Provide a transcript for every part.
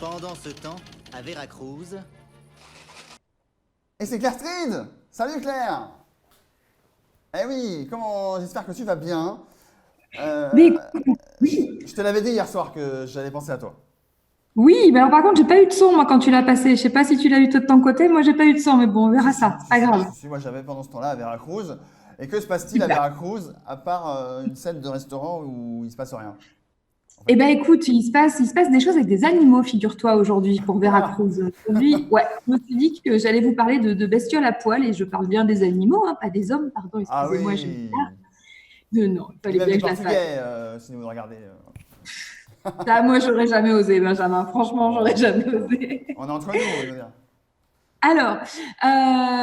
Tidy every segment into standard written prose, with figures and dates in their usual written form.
Pendant ce temps, à Veracruz, Et c'est Claire Stride! Salut Claire! Eh oui, j'espère que tu vas bien. Mais Euh, écoute, je, oui, je te l'avais dit hier soir que j'allais penser à toi. oui, mais alors par contre, j'ai pas eu de son moi quand tu l'as passé. Je sais pas si tu l'as eu toi de ton côté, moi j'ai pas eu de son, mais bon, on Si, verra si, ça, c'est si, pas si, grave. si, si, moi j'avais pendant ce temps-là à Veracruz. Et que se passe-t-il à Super. Veracruz, à part une scène de restaurant où il se passe rien, en Eh fait? ben écoute, il se passe des choses avec des animaux, figure-toi, aujourd'hui pour Oula! Veracruz. Aujourd'hui, ouais, je me suis dit que j'allais vous parler de bestioles à poil et je parle bien des animaux, hein, pas des hommes, pardon, Ah excusez-moi, oui! non, il Et fallait même bien des que je la fasse. Portugais, si vous regardez. Ça, moi, j'aurais jamais osé, Benjamin. Franchement, j'aurais Bon, jamais osé. on est entre nous, je veux dire. Alors,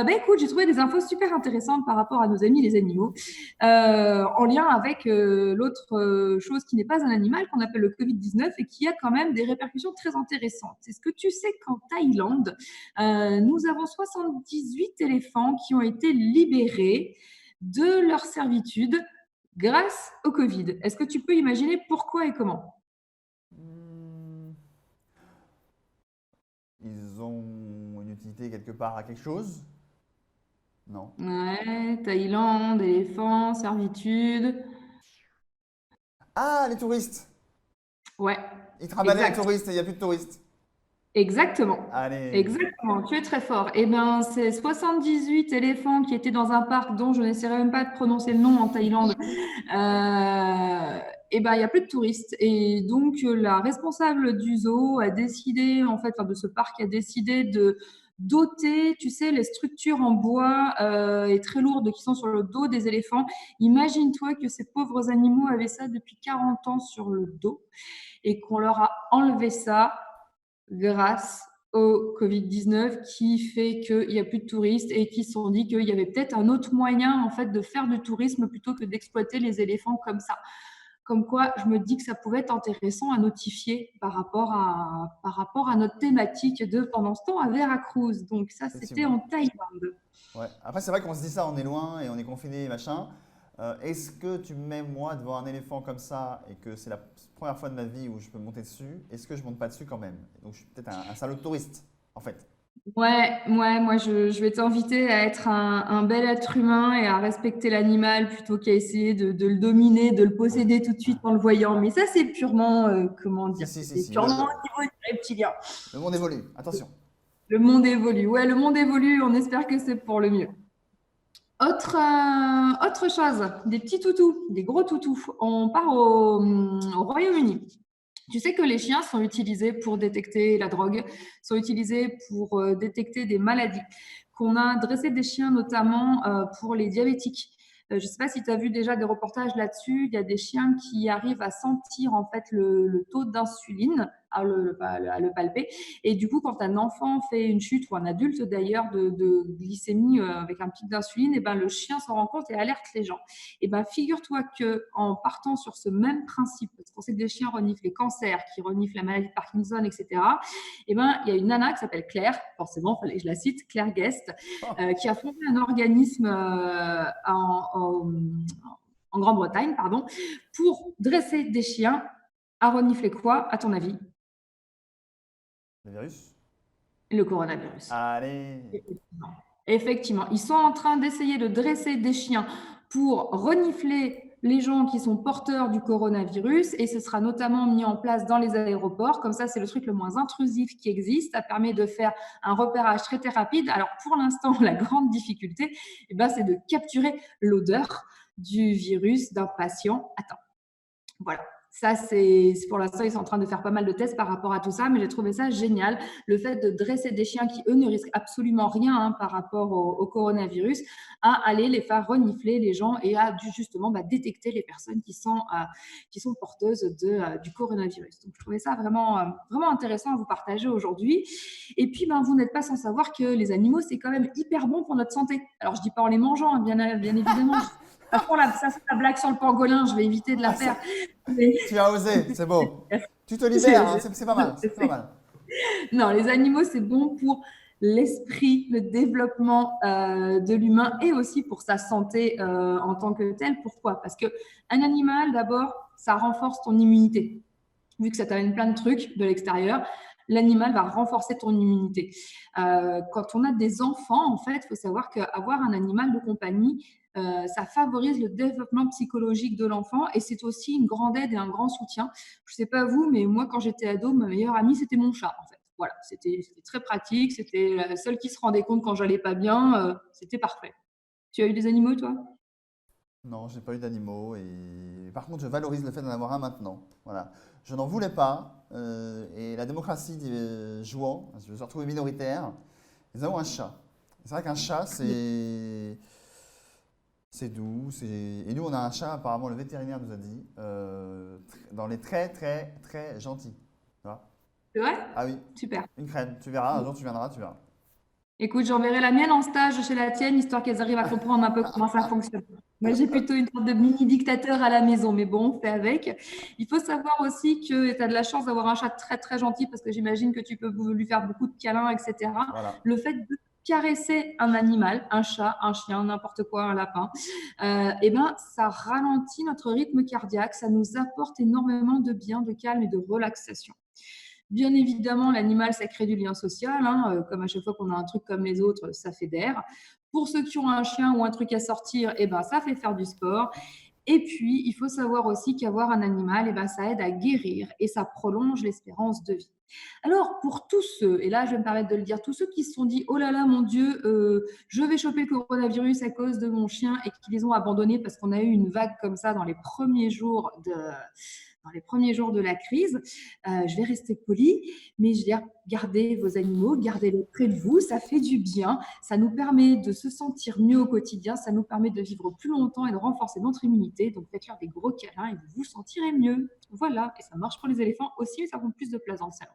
écoute, j'ai trouvé des infos super intéressantes par rapport à nos amis les animaux, en lien avec l'autre chose qui n'est pas un animal, qu'on appelle le Covid-19 et qui a quand même des répercussions très intéressantes. Est-ce que tu sais qu'en Thaïlande, nous avons 78 éléphants qui ont été libérés de leur servitude grâce au Covid? Est-ce que tu peux imaginer pourquoi et comment? Hmm, Ils ont une utilité quelque part à quelque chose? Non. Ouais, Thaïlande, éléphants, servitude. Ah, les touristes! Ouais, Ils travaillaient les exact. touristes et il n'y a plus de touristes. Exactement. Allez. Exactement, tu es très fort. Eh bien, c'est 78 éléphants qui étaient dans un parc dont je n'essaierai même pas de prononcer le nom en Thaïlande. Eh ben, il n'y a plus de touristes. Et donc, la responsable du zoo a décidé, en fait, enfin, de ce parc, a décidé de doter, tu sais, les structures en bois et très lourdes qui sont sur le dos des éléphants. Imagine-toi que ces pauvres animaux avaient ça depuis 40 ans sur le dos et qu'on leur a enlevé ça grâce au Covid-19 qui fait qu'il n'y a plus de touristes et qui se sont dit qu'il y avait peut-être un autre moyen en fait de faire du tourisme plutôt que d'exploiter les éléphants comme ça. Comme quoi, je me dis que ça pouvait être intéressant à notifier par rapport à notre thématique de pendant ce temps à Veracruz. Donc ça, c'était Effectivement. en Thaïlande. Ouais. Après, c'est vrai qu'on se dit ça, on est loin et on est confiné, machin. Est-ce que tu me mets moi devant un éléphant comme ça et que c'est la première fois de ma vie où je peux monter dessus, est-ce que je monte pas dessus quand même? Donc je suis peut-être un salaud de touriste, en fait. Ouais, moi je vais t'inviter à être un bel être humain et à respecter l'animal plutôt qu'à essayer de le dominer, de le posséder tout de suite en le voyant. Mais ça, c'est purement, comment Si, dire, si, si, c'est si. purement au niveau du reptilien. Le monde évolue. Attention. Le monde évolue. Ouais, le monde évolue. On espère que c'est pour le mieux. Autre chose, des petits toutous, des gros toutous. On part au Royaume-Uni. Tu sais que les chiens sont utilisés pour détecter la drogue, sont utilisés pour détecter des maladies, qu'on a dressé des chiens notamment pour les diabétiques. Je ne sais pas si tu as vu déjà des reportages là-dessus. Il y a des chiens qui arrivent à sentir en fait le taux d'insuline, à le palper. Et du coup, quand un enfant fait une chute ou un adulte d'ailleurs de glycémie avec un pic d'insuline, et ben, le chien s'en rend compte et alerte les gens. Et ben, figure-toi que en partant sur ce même principe, parce qu'on sait que des chiens reniflent les cancers, qui reniflent la maladie de Parkinson, etc. Et ben, il y a une nana qui s'appelle Claire, forcément, fallait que je la cite, Claire Guest, qui a fondé un organisme en Grande-Bretagne, pardon, pour dresser des chiens à renifler quoi, à ton avis? Le virus? Le coronavirus. Allez. Effectivement, ils sont en train d'essayer de dresser des chiens pour renifler les gens qui sont porteurs du coronavirus et ce sera notamment mis en place dans les aéroports. Comme ça, c'est le truc le moins intrusif qui existe. Ça permet de faire un repérage très, très rapide. Alors, pour l'instant, la grande difficulté, c'est de capturer l'odeur du virus d'un patient atteint. Voilà. Ça, c'est pour l'instant, ils sont en train de faire pas mal de tests par rapport à tout ça, mais j'ai trouvé ça génial. Le fait de dresser des chiens qui, eux, ne risquent absolument rien par rapport au coronavirus, à aller les faire renifler les gens et à justement détecter les personnes qui sont porteuses du coronavirus. Donc, je trouvais ça vraiment, vraiment intéressant à vous partager aujourd'hui. Et puis, vous n'êtes pas sans savoir que les animaux, c'est quand même hyper bon pour notre santé. Alors, je dis pas en les mangeant, bien évidemment. Ça, c'est la blague sur le pangolin, je vais éviter de la Ah, faire. ça, Mais- tu as osé, c'est beau. Tu te libères, hein, c'est- c'est pas mal, c'est pas mal. Non, les animaux, c'est bon pour l'esprit, le développement de l'humain et aussi pour sa santé en tant que tel. Pourquoi? Parce qu'un animal, d'abord, ça renforce ton immunité. Vu que ça t'amène plein de trucs de l'extérieur, l'animal va renforcer ton immunité. Quand on a des enfants, en fait, il faut savoir qu'avoir un animal de compagnie, ça favorise le développement psychologique de l'enfant et c'est aussi une grande aide et un grand soutien. Je ne sais pas vous, mais moi, quand j'étais ado, ma meilleure amie, c'était mon chat, en fait. Voilà, c'était très pratique, c'était la seule qui se rendait compte quand j'allais pas bien, c'était parfait. Tu as eu des animaux, toi? Non, j'ai pas eu d'animaux et par contre, je valorise le fait d'en avoir un maintenant. Voilà. Je n'en voulais pas et la démocratie jouant, je me suis retrouvé minoritaire. Nous avons un chat. C'est vrai qu'un chat, c'est doux. Et nous, on a un chat, apparemment, le vétérinaire nous a dit, dans les très, très, très gentils. Tu vois. C'est vrai? Ah oui, Super. une crème. Tu verras, un jour tu viendras, tu verras. Écoute, j'enverrai la mienne en stage chez la tienne, histoire qu'elles arrivent à comprendre un peu comment ça fonctionne. Moi, j'ai plutôt une sorte de mini dictateur à la maison, mais bon, on fait avec. Il faut savoir aussi que tu as de la chance d'avoir un chat très, très gentil, parce que j'imagine que tu peux lui faire beaucoup de câlins, etc. Voilà. Le fait de caresser un animal, un chat, un chien, n'importe quoi, un lapin, eh ben, ça ralentit notre rythme cardiaque, ça nous apporte énormément de bien, de calme et de relaxation. Bien évidemment, l'animal, ça crée du lien social, hein, comme à chaque fois qu'on a un truc comme les autres, ça fédère. Pour ceux qui ont un chien ou un truc à sortir, eh ben, ça fait faire du sport. Et puis, il faut savoir aussi qu'avoir un animal, eh ben, ça aide à guérir et ça prolonge l'espérance de vie. Alors, pour tous ceux, et là, je vais me permettre de le dire, tous ceux qui se sont dit, oh là là, mon Dieu, je vais choper le coronavirus à cause de mon chien et qui les ont abandonnés parce qu'on a eu une vague comme ça dans les premiers jours de la crise, je vais rester polie, mais je veux dire, gardez vos animaux, gardez-les près de vous, ça fait du bien, ça nous permet de se sentir mieux au quotidien, ça nous permet de vivre plus longtemps et de renforcer notre immunité, donc faites-leur des gros câlins et vous vous sentirez mieux. Voilà, et ça marche pour les éléphants aussi, mais ça prend plus de place dans le salon.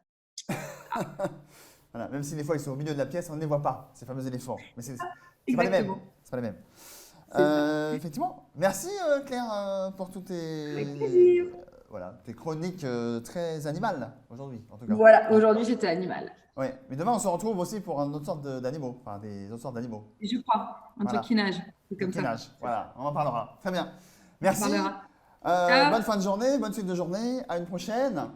Voilà. Même si des fois ils sont au milieu de la pièce, on ne les voit pas, ces fameux éléphants. Mais c'est pas les mêmes. Exactement. C'est pas les mêmes. C'est ça. Effectivement. Merci Claire pour toutes Avec plaisir. tes chroniques très animales aujourd'hui, en tout cas. Voilà, aujourd'hui j'étais animal. Ouais. Mais demain on se retrouve aussi pour une autre sorte d'animaux, enfin des autres sortes d'animaux. Je crois, un Voilà. truquinage, c'est comme ça. Coquinage. Voilà, on en parlera. Très bien. On Merci. parlera. Ciao. Bonne fin de journée, bonne suite de journée. À une prochaine.